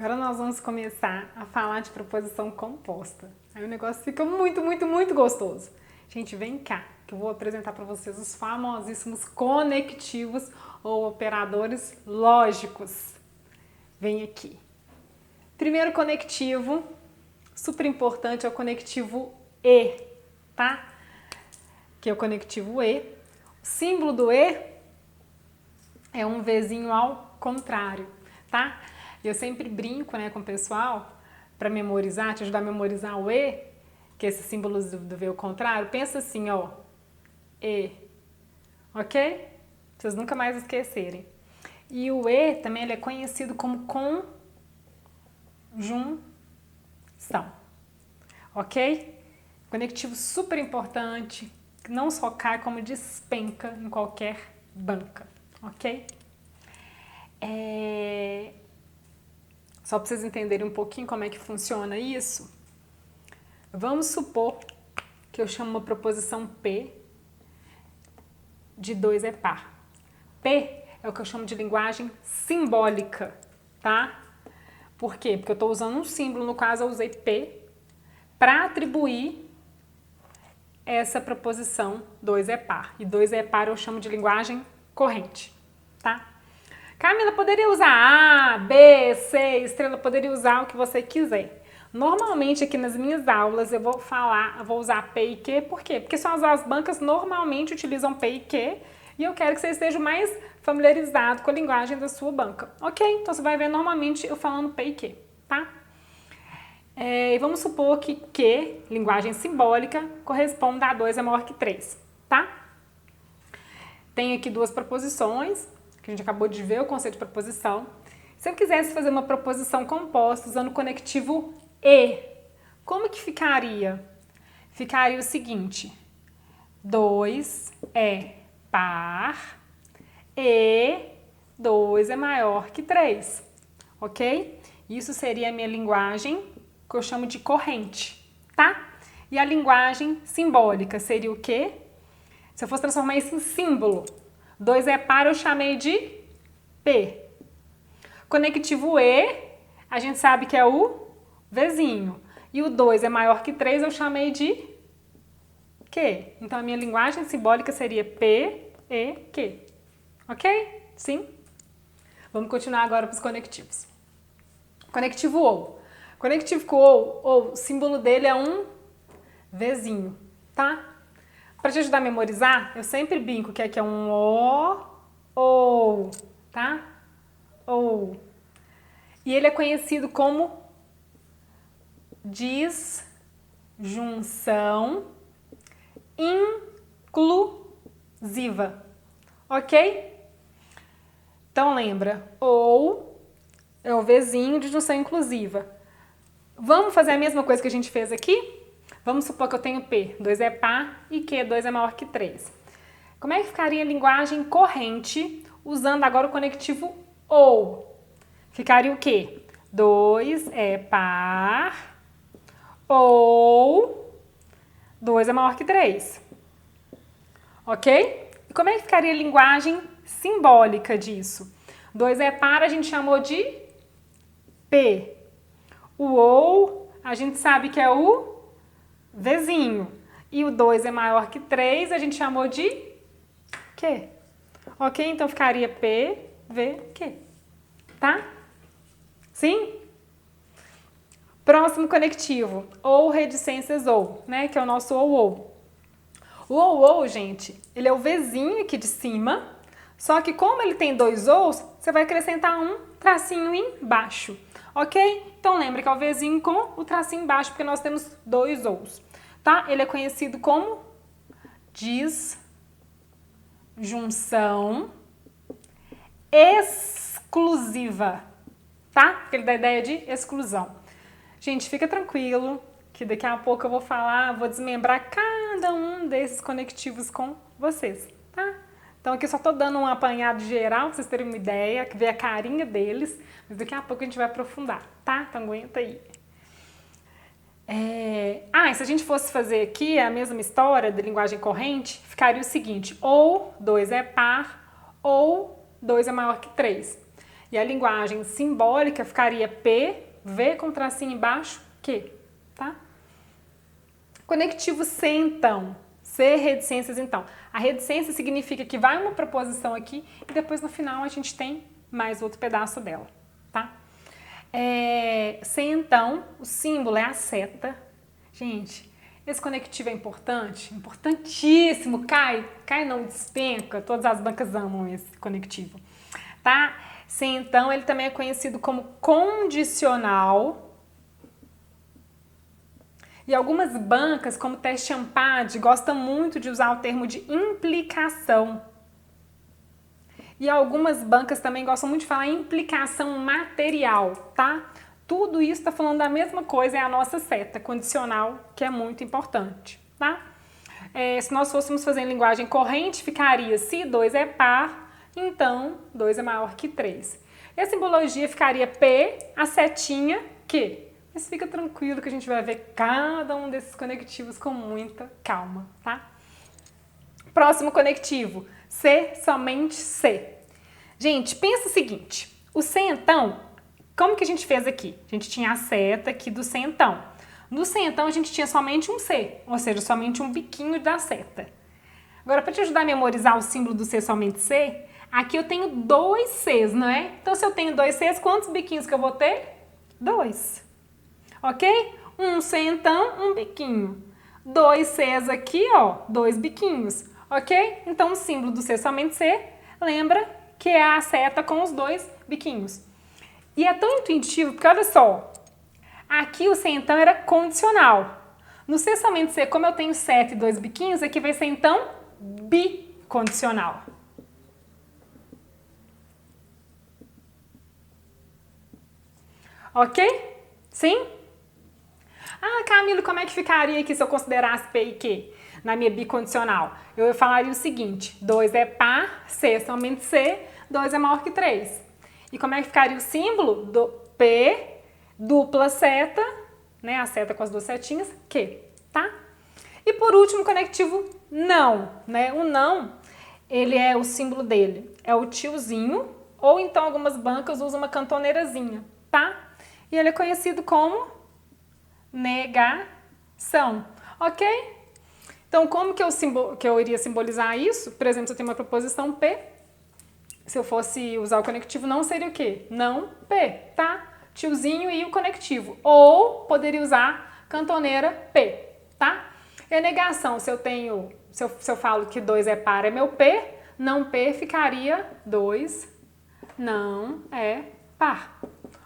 Agora nós vamos começar a falar de proposição composta. Aí o negócio fica muito gostoso. Gente, vem cá, que eu vou apresentar para vocês os famosíssimos conectivos ou operadores lógicos. Vem aqui. Primeiro conectivo, super importante, é o conectivo E, tá? Que é o conectivo E. O símbolo do E é um Vzinho ao contrário, tá? Eu sempre brinco, né, com o pessoal para memorizar, te ajudar a memorizar o E, que é esse símbolo do V ao contrário. Pensa assim, ó, E, ok? Pra vocês nunca mais esquecerem. E o E também ele é conhecido como conjunção, ok? Conectivo super importante, que não só cai como despenca em qualquer banca, ok? Só para vocês entenderem um pouquinho como é que funciona isso, vamos supor que eu chamo uma proposição P de 2 é par. P é o que eu chamo de linguagem simbólica, tá? Por quê? Porque eu estou usando um símbolo, no caso eu usei P, para atribuir essa proposição 2 é par. E 2 é par eu chamo de linguagem corrente, tá? Camila, poderia usar A, B, C, estrela, poderia usar o que você quiser. Normalmente aqui nas minhas aulas eu vou usar P e Q, por quê? Porque são as bancas normalmente utilizam P e Q e eu quero que você esteja mais familiarizado com a linguagem da sua banca. Ok? Então você vai ver normalmente eu falando P e Q, tá? E vamos supor que Q, linguagem simbólica, corresponda a 2 é maior que 3, tá? Tem aqui duas proposições, que a gente acabou de ver o conceito de proposição. Se eu quisesse fazer uma proposição composta usando o conectivo E, como que ficaria? Ficaria o seguinte, 2 é par e 2 é maior que 3, ok? Isso seria a minha linguagem, que eu chamo de corrente, tá? E a linguagem simbólica seria o quê? Se eu fosse transformar isso em símbolo, 2 é par, eu chamei de P. Conectivo E, a gente sabe que é o Vzinho. E o 2 é maior que 3, eu chamei de Q. Então, a minha linguagem simbólica seria P, E, Q. Ok? Sim? Vamos continuar agora para os conectivos. Conectivo OU. Conectivo com OU, o símbolo dele é um Vzinho, tá? Para te ajudar a memorizar, eu sempre brinco que aqui é um O, OU, tá? OU. E ele é conhecido como disjunção inclusiva, ok? Então lembra, OU é o Vzinho de disjunção inclusiva. Vamos fazer a mesma coisa que a gente fez aqui? Vamos supor que eu tenho P, 2 é par e Q, 2 é maior que 3. Como é que ficaria a linguagem corrente usando agora o conectivo OU? Ficaria o quê? 2 é par ou 2 é maior que 3. Ok? E como é que ficaria a linguagem simbólica disso? 2 é par, a gente chamou de P. O OU, a gente sabe que é o Vzinho. E o 2 é maior que 3, a gente chamou de Q. Ok? Então ficaria P, V, Q. Tá? Sim? Próximo conectivo, ou reticências ou, né? Que é o nosso ou. O ou, gente, ele é o Vzinho aqui de cima, só que como ele tem dois ous, você vai acrescentar um tracinho embaixo, ok? Então lembra que é o Vzinho com o tracinho embaixo, porque nós temos dois ous, tá? Ele é conhecido como disjunção exclusiva, tá? Porque ele dá a ideia de exclusão. Gente, fica tranquilo, que daqui a pouco eu vou desmembrar cada um desses conectivos com vocês, tá? Então aqui eu só tô dando um apanhado geral pra vocês terem uma ideia, ver a carinha deles, mas daqui a pouco a gente vai aprofundar, tá? Então aguenta aí. E se a gente fosse fazer aqui a mesma história da linguagem corrente, ficaria o seguinte, ou 2 é par, ou 2 é maior que 3. E a linguagem simbólica ficaria P, V com tracinho embaixo, Q, tá? Conectivo C, então. C, reticências, então. A reticência significa que vai uma proposição aqui e depois no final a gente tem mais outro pedaço dela, tá? C, então, o símbolo é a seta. Gente, esse conectivo é importante, importantíssimo. Cai não, despenca. Todas as bancas amam esse conectivo, tá? C, então, ele também é conhecido como condicional. E algumas bancas, como Teste Champad, gostam muito de usar o termo de implicação. E algumas bancas também gostam muito de falar implicação material, tá? Tudo isso está falando da mesma coisa, é a nossa seta condicional, que é muito importante, tá? Se nós fôssemos fazer em linguagem corrente, ficaria se 2 é par, então 2 é maior que 3. E a simbologia ficaria P, a setinha, Q. Mas fica tranquilo que a gente vai ver cada um desses conectivos com muita calma, tá? Próximo conectivo, C, somente C. Gente, pensa o seguinte, o C, então, como que a gente fez aqui? A gente tinha a seta aqui do C, então. No C, então, a gente tinha somente um C, ou seja, somente um biquinho da seta. Agora, para te ajudar a memorizar o símbolo do C, somente C, aqui eu tenho 2 Cs, não é? Então, se eu tenho 2 Cs, quantos biquinhos que eu vou ter? 2. Ok? Um C, então, um biquinho. 2 Cs aqui, ó, 2 biquinhos. Ok? Então, o símbolo do C, somente C, lembra que é a seta com os 2 biquinhos. E é tão intuitivo, porque olha só, aqui o C, então, era condicional. No C, somente C, como eu tenho seta e 2 biquinhos, aqui vai ser, então, bicondicional. Ok? Sim? Ah, Camilo, como é que ficaria aqui se eu considerasse P e Q na minha bicondicional? Eu falaria o seguinte, 2 é par, C somente C, 2 é maior que 3. E como é que ficaria o símbolo? Do P, dupla seta, né, a seta com as 2 setinhas, Q, tá? E por último, o conectivo não, né? O não, ele é o símbolo dele, é o tiozinho, ou então algumas bancas usam uma cantoneirazinha, tá? E ele é conhecido como negação, ok? Então, como que eu iria simbolizar isso? Por exemplo, se eu tenho uma proposição P, se eu fosse usar o conectivo não, seria o quê? Não P, tá? Tiozinho e o conectivo. Ou poderia usar cantoneira P, tá? E a negação, se eu falo que 2 é par, é meu P, não P ficaria 2 não é par,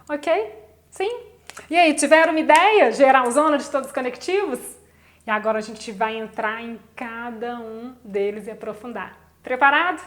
ok? Sim? E aí, tiveram uma ideia geralzona de todos os conectivos? E agora a gente vai entrar em cada um deles e aprofundar. Preparado?